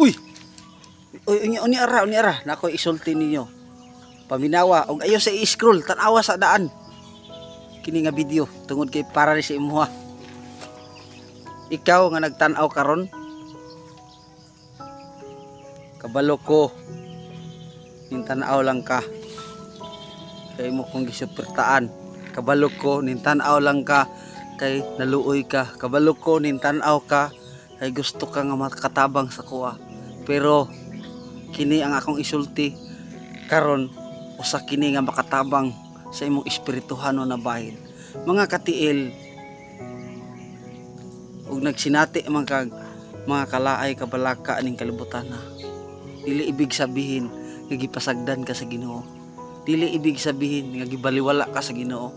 Uy. Uni ara nako isulti ninyo. Paminawa og ayo sa i-scroll tan-awa sa daan. Kini nga video tungod kay para ni sa imuha. Ikaw nga nagtan-aw karon, kabalo ko nintan-aw lang ka. Kay mo kong gisuportaan. Kabalo ko nintan-aw lang ka kay naluoy ka. Kabalo ko nintan-aw ka kay gusto ka nga makatabang sa kuha. Pero kini ang akong isulti karon, usa kini nga makatabang sa imong espirituhano na bahin. Mga katiil ug nagsinati man kag mga kalaay kabalaka ning kalibutan na. Dili ibig sabihin nga gipasagdan ka sa Ginoo. Dili ibig sabihin nga gibaliwala ka sa Ginoo.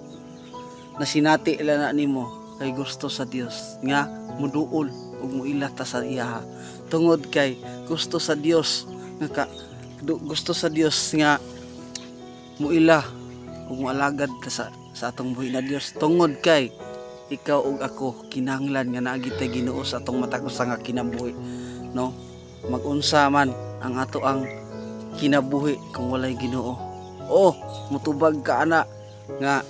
Nasinati ila na nimo kay gusto sa Dios nga muduol ug muila ta sa iya. Tungod kay gusto sa Dios nga gusto sa Dios nga muila ug mualagad ka sa atong buhi na Dios. Tungod kay ikaw ug ako kinahanglan nga naagi tay Ginoo sa atong matag usa nga kinabuhi, no? Mag-unsa man ang ato ang kinabuhi kung walay Ginoo. Oh, mutubag ka ana nga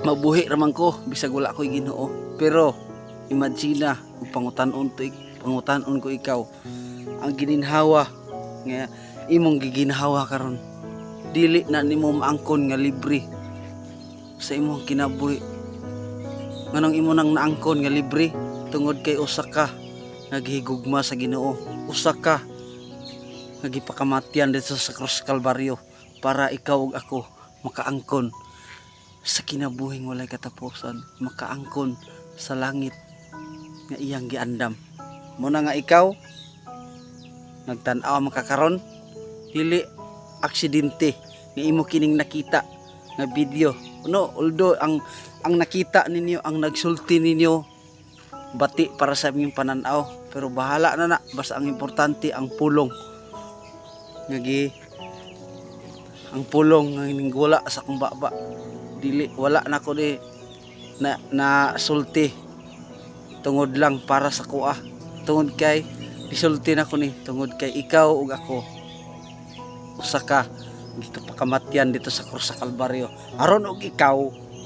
mabuhi raman ko bisag wala ko'y Ginoo. Pero imagine ug pangutan-on ko ikaw ang gininhawa nga imong giginhawa karon. Dili na nimo maangkon nga libre sa imong kinabuhi. Nganong imo nang naangkon nga libre tungod kay usa ka naghigugma sa Ginoo. Usa ka nagipakamatyan dito sa krus Kalbaryo para ikaw ug ako makaangkon sa kinabuhing walay katapusan, makaangkon sa langit nga iyang giandam. Muna nga ikaw nagtan-aw makakaron, dili aksidente nga imo kining nakita nga video. No, although ang nakita ninyo, ang nagsulti ninyo, bati para sa inyong pananaw, pero bahala na basta ang importante ang pulong ang pulong nga wala sa akong baba. Dili wala na ko di na sulti tungod lang para sa kuha. Tungod kay isulti na ko ni tungod kay ikaw ug ako usa ka gipakamatyan dito sa krus sa Kalbaryo aron og ikaw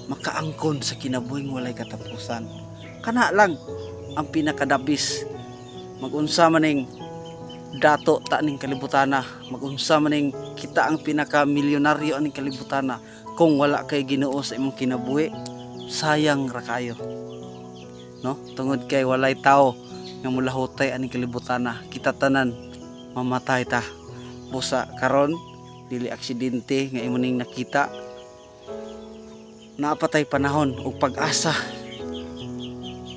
makaangkon sa kinabuhing walay katapusan. Kana lang ang pinakadabis. Mag-unsa man ning dato ta ning kalibutana, mag-unsa man ning kita ang pinaka milyonaryo aning kalibutana, kung wala kay Ginoo sa imong kinabuhi, sayang ra kayo, no? Tungod kay walay tao nga mulahutay aning kalibutana, kita tanan mamatay ta. Busa karon dili aksidente nga imo ning nakita, naapatay panahon ug pag-asa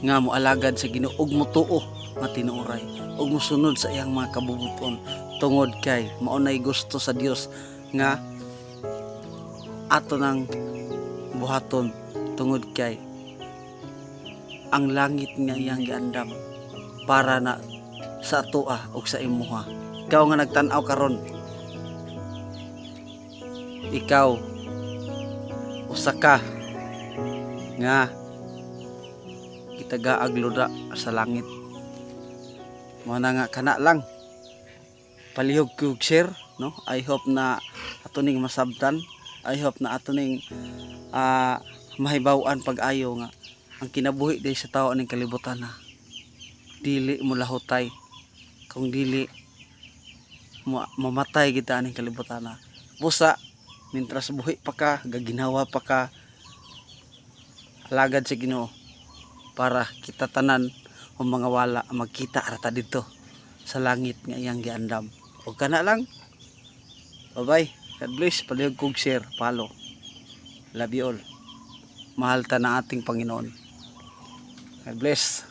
nga moalagad sa Ginoo ug motuo nga tinuoray ug mosunod sa iyang mga kabubuton. Tungod kay maunay gusto sa Dios nga ato nang buhaton. Tungod kay ang langit nga iyang giandam para na sa atoa ug sa imuha. Ikaw nga nagtan-aw karon, ikaw usa ka nga kitagaagloda sa langit. Mo na nga kana lang palihog ko share, no? I hope na ato ning masabtan. I hope na ato ning mahibaw-an pag-ayo nga ang kinabuhi day sa tao ning kalibutan na dili mo lahutay kung dili mamatay kita ning kalibutan na. Busa mintras buhi pa ka, gaginawa pa ka, alagad sa Ginoo para kita tanan o mga wala magkita arata dito sa langit nga iyang giandam. O kana lang. Bye bye. God bless. Palihog kog share, follow. Love you all. Mahal ta na ating Panginoon. God bless.